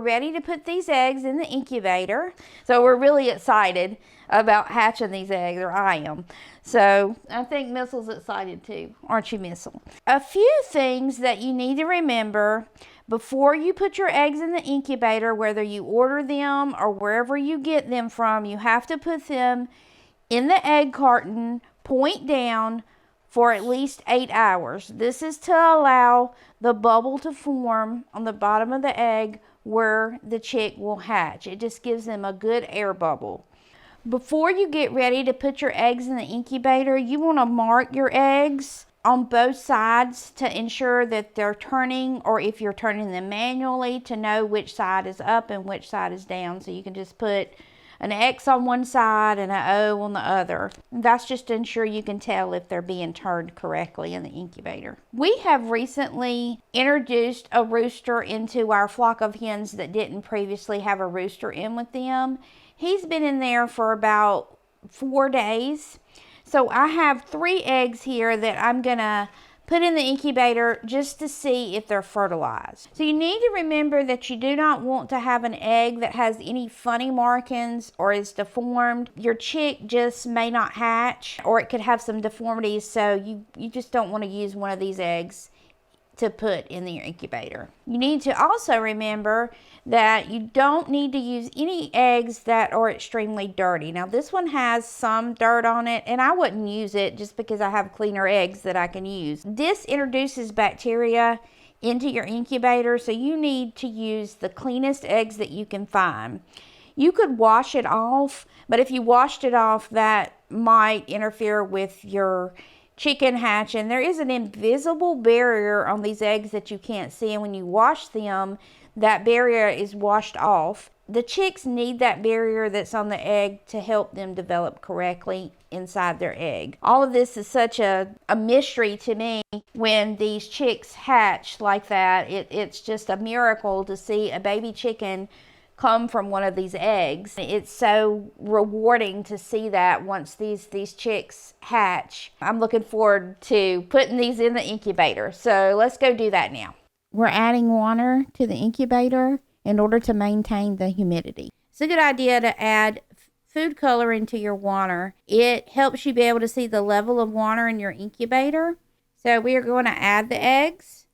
ready to put these eggs in the incubator. So we're really excited about hatching these eggs, or I am. So I think Missel's excited too, aren't you, Missel? A few things that you need to remember before you put your eggs in the incubator, whether you order them or wherever you get them from, you have to put them in the egg carton, point down, for at least 8 hours. This is to allow the bubble to form on the bottom of the egg where the chick will hatch. It just gives them a good air bubble. Before you get ready to put your eggs in the incubator, you want to mark your eggs on both sides to ensure that they're turning, or if you're turning them manually, to know which side is up and which side is down. So you can just put an X on one side and an O on the other. That's just to ensure you can tell if they're being turned correctly in the incubator. We have recently introduced a rooster into our flock of hens that didn't previously have a rooster in with them. He's been in there for about 4 days. So I have 3 eggs here that I'm gonna put in the incubator just to see if they're fertilized. So you need to remember that you do not want to have an egg that has any funny markings or is deformed. Your chick just may not hatch, or it could have some deformities, so you just don't want to use one of these eggs to put in your incubator. You need to also remember that you don't need to use any eggs that are extremely dirty. Now this one has some dirt on it, and I wouldn't use it just because I have cleaner eggs that I can use. This introduces bacteria into your incubator, so you need to use the cleanest eggs that you can find. You could wash it off, but if you washed it off, that might interfere with your chicken hatch, and there is an invisible barrier on these eggs that you can't see, and when you wash them, that barrier is washed off. The chicks need that barrier that's on the egg to help them develop correctly inside their egg. All of this is such a mystery to me when these chicks hatch like that. It's just a miracle to see a baby chicken come from one of these eggs. It's so rewarding to see that once these chicks hatch. I'm looking forward to putting these in the incubator. So let's go do that now. We're adding water to the incubator in order to maintain the humidity. It's a good idea to add food coloring to your water. It helps you be able to see the level of water in your incubator. So we are going to add the eggs.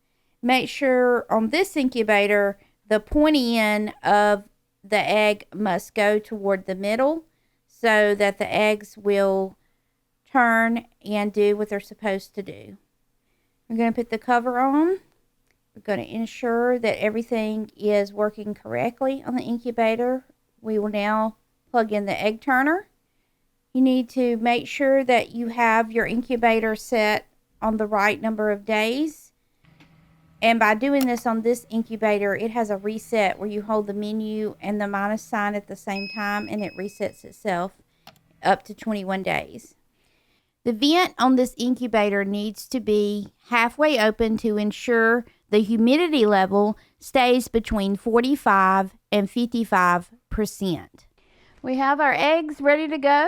Make sure on this incubator, the pointy end of the egg must go toward the middle so that the eggs will turn and do what they're supposed to do. We're going to put the cover on. We're going to ensure that everything is working correctly on the incubator. We will now plug in the egg turner. You need to make sure that you have your incubator set on the right number of days. And by doing this on this incubator, it has a reset where you hold the menu and the minus sign at the same time, and it resets itself up to 21 days. The vent on this incubator needs to be halfway open to ensure the humidity level stays between 45 and 55%. We have our eggs ready to go,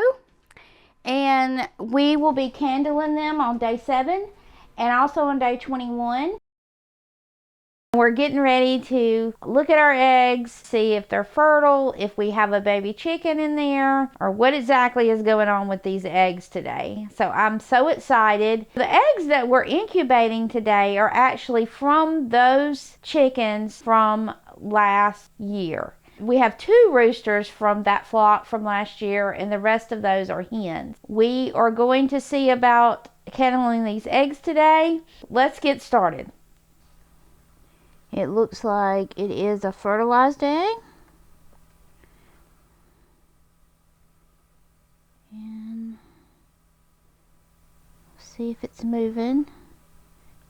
and we will be candling them on day 7 and also on day 21. We're getting ready to look at our eggs, see if they're fertile, if we have a baby chicken in there, or what exactly is going on with these eggs today. So I'm so excited. The eggs that we're incubating today are actually from those chickens from last year. We have 2 roosters from that flock from last year, and the rest of those are hens. We are going to see about candling these eggs today. Let's get started. It looks like it is a fertilized egg. And see if it's moving.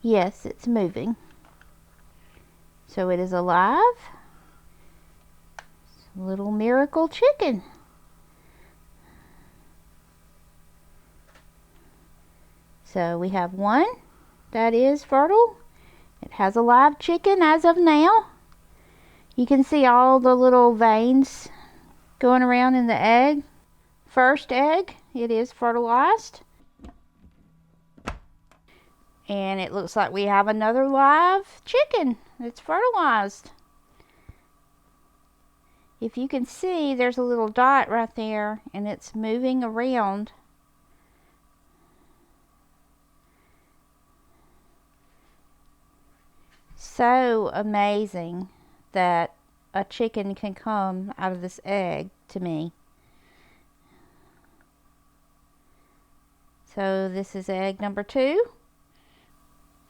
Yes, it's moving. So it is alive. It's a little miracle chicken. So we have one that is fertile. It has a live chicken as of now. You can see all the little veins going around in the egg. First egg, it is fertilized. And it looks like we have another live chicken that's fertilized. If you can see, there's a little dot right there, and it's moving around. So amazing that a chicken can come out of this egg to me. So this is egg number 2.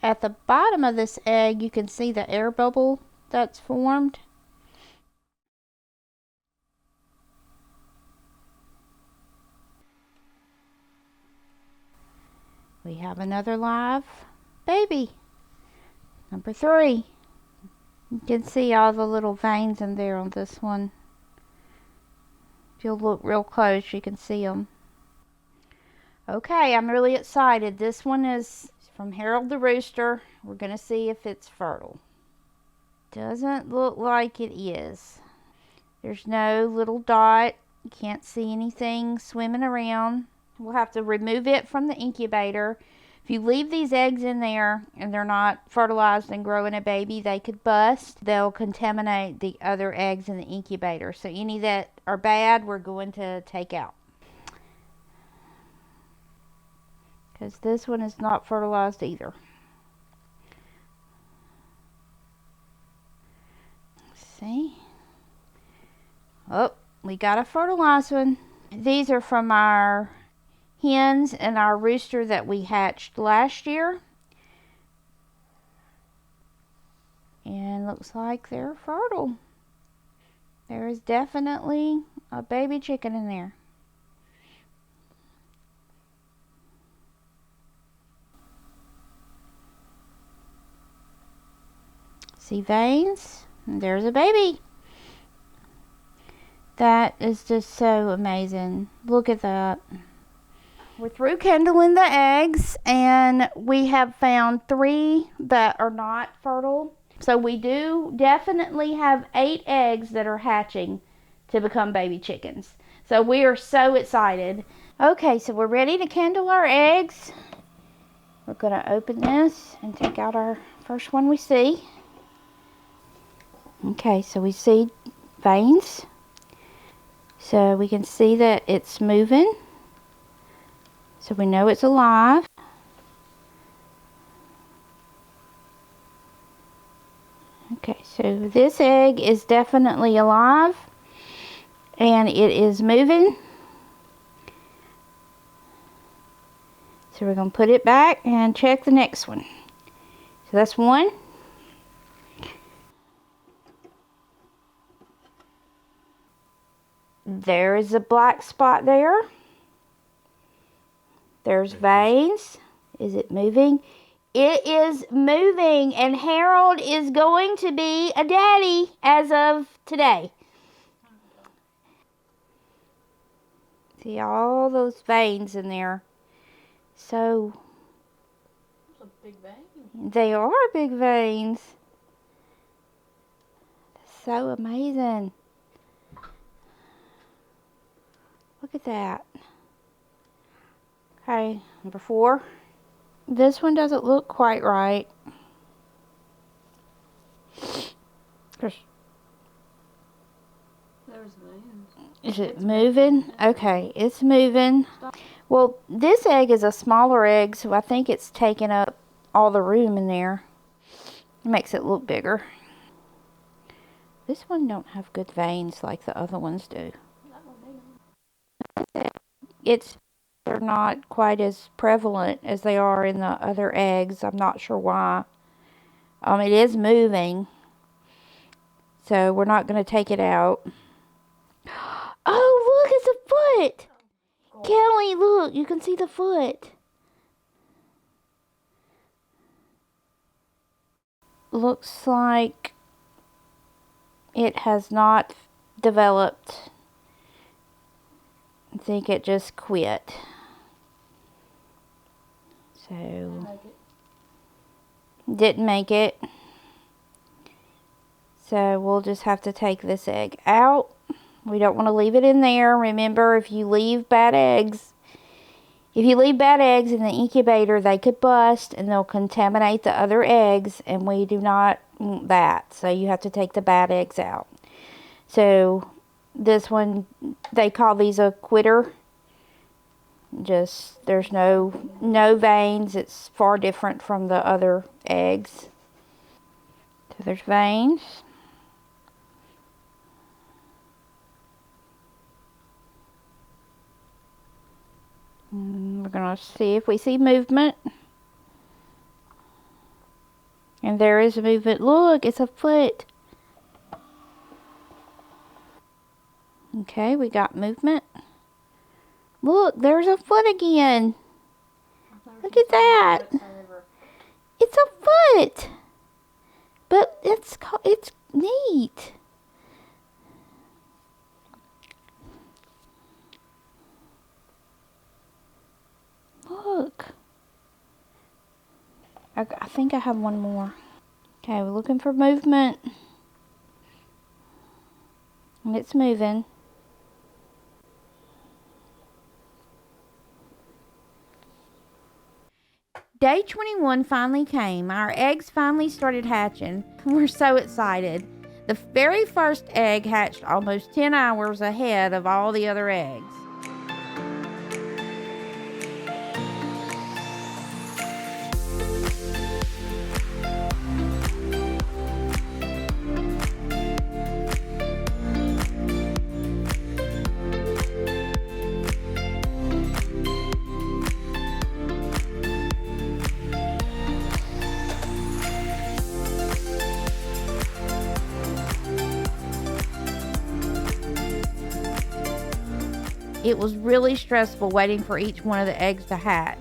At the bottom of this egg, you can see the air bubble that's formed. We have another live baby, number 3. You can see all the little veins in there on this one. If you'll look real close, you can see them. Okay, I'm really excited. This one is from Harold the Rooster. We're going to see if it's fertile. Doesn't look like it is. There's no little dot. You can't see anything swimming around. We'll have to remove it from the incubator. If you leave these eggs in there and they're not fertilized and growing a baby, they could bust. They'll contaminate the other eggs in the incubator. So any that are bad, we're going to take out. Because this one is not fertilized either. See? Oh, we got a fertilized one. These are from our hens and our rooster that we hatched last year. And looks like they're fertile. There is definitely a baby chicken in there. See veins? And there's a baby. That is just so amazing. Look at that. We're through kindling the eggs, and we have found 3 that are not fertile. So we do definitely have 8 eggs that are hatching to become baby chickens. So we are so excited. Okay, so we're ready to kindle our eggs. We're going to open this and take out our first one we see. Okay, so we see veins. So we can see that it's moving. So we know it's alive. Okay, so this egg is definitely alive and it is moving. So we're going to put it back and check the next one. So that's one. There is a black spot there. There's veins. Is it moving? It is moving, and Harold is going to be a daddy as of today. See all those veins in there. So those are big veins. They are big veins. That's so amazing. Look at that. Okay, number 4. This one doesn't look quite right. There's veins. Is it moving? Okay, it's moving. Well, this egg is a smaller egg, so I think it's taking up all the room in there. It makes it look bigger. This one don't have good veins like the other ones do. They're not quite as prevalent as they are in the other eggs. I'm not sure why. It is moving, so we're not going to take it out. Oh, look, it's a foot. Kelly, look, you can see the foot. Looks like it has not developed. I think it just quit. So, didn't make it. So we'll just have to take this egg out. We don't want to leave it in there. Remember, if you leave bad eggs in the incubator, they could bust and they'll contaminate the other eggs, and we do not want that. So you have to take the bad eggs out. So This one, they call these a quitter. Just, there's no veins. It's far different from the other eggs. So there's veins. And we're going to see if we see movement. And there is movement. Look, it's a foot. Okay, we got movement. Look, there's a foot again. Look at that. It's a foot. But it's neat. Look. I think I have one more. Okay, we're looking for movement. And it's moving. Day 21 finally came. Our eggs finally started hatching. We're so excited. The very first egg hatched almost 10 hours ahead of all the other eggs. It was really stressful waiting for each one of the eggs to hatch.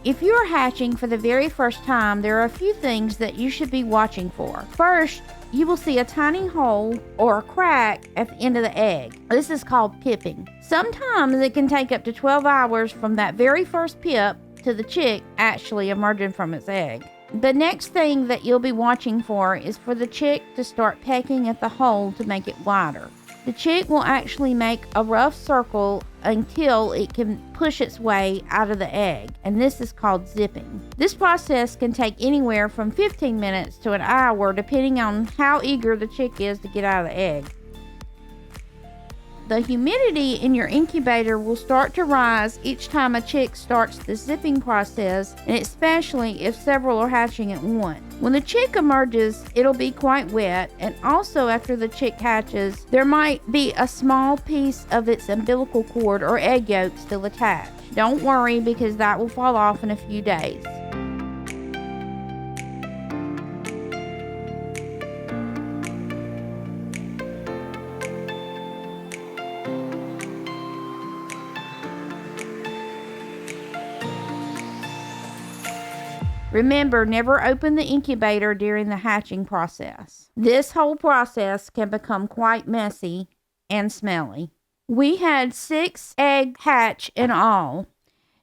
If you are hatching for the very first time, there are a few things that you should be watching for. First, you will see a tiny hole or a crack at the end of the egg. This is called pipping. Sometimes it can take up to 12 hours from that very first pip to the chick actually emerging from its egg. The next thing that you'll be watching for is for the chick to start pecking at the hole to make it wider. The chick will actually make a rough circle until it can push its way out of the egg, and this is called zipping. This process can take anywhere from 15 minutes to an hour depending on how eager the chick is to get out of the egg. The humidity in your incubator will start to rise each time a chick starts the zipping process, and especially if several are hatching at once. When the chick emerges, it'll be quite wet, and also after the chick hatches, there might be a small piece of its umbilical cord or egg yolk still attached. Don't worry, because that will fall off in a few days. Remember, never open the incubator during the hatching process. This whole process can become quite messy and smelly. We had 6 egg hatch in all.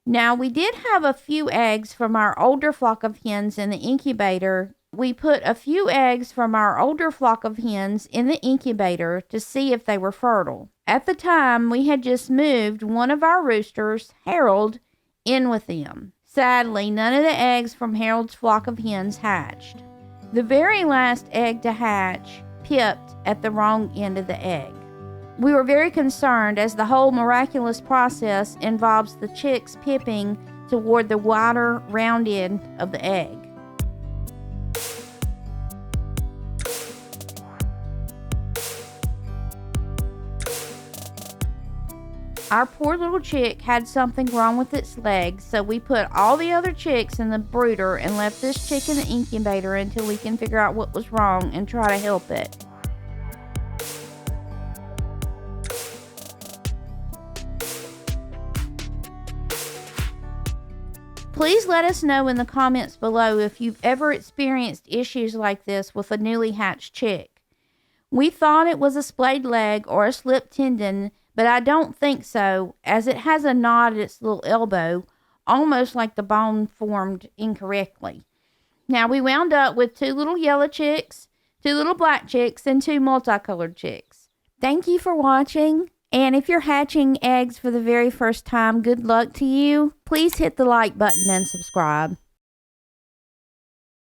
Now, we did have a few eggs from our older flock of hens in the incubator. We put a few eggs from our older flock of hens in the incubator to see if they were fertile. At the time, we had just moved one of our roosters, Harold, in with them. Sadly, none of the eggs from Harold's flock of hens hatched. The very last egg to hatch pipped at the wrong end of the egg. We were very concerned as the whole miraculous process involves the chicks pipping toward the wider round end of the egg. Our poor little chick had something wrong with its legs, so we put all the other chicks in the brooder and left this chick in the incubator until we can figure out what was wrong and try to help it. Please let us know in the comments below if you've ever experienced issues like this with a newly hatched chick. We thought it was a splayed leg or a slipped tendon, but I don't think so, as it has a knot at its little elbow, almost like the bone formed incorrectly. Now, we wound up with 2 little yellow chicks, 2 little black chicks, and 2 multicolored chicks. Thank you for watching, and if you're hatching eggs for the very first time, good luck to you. Please hit the like button and subscribe.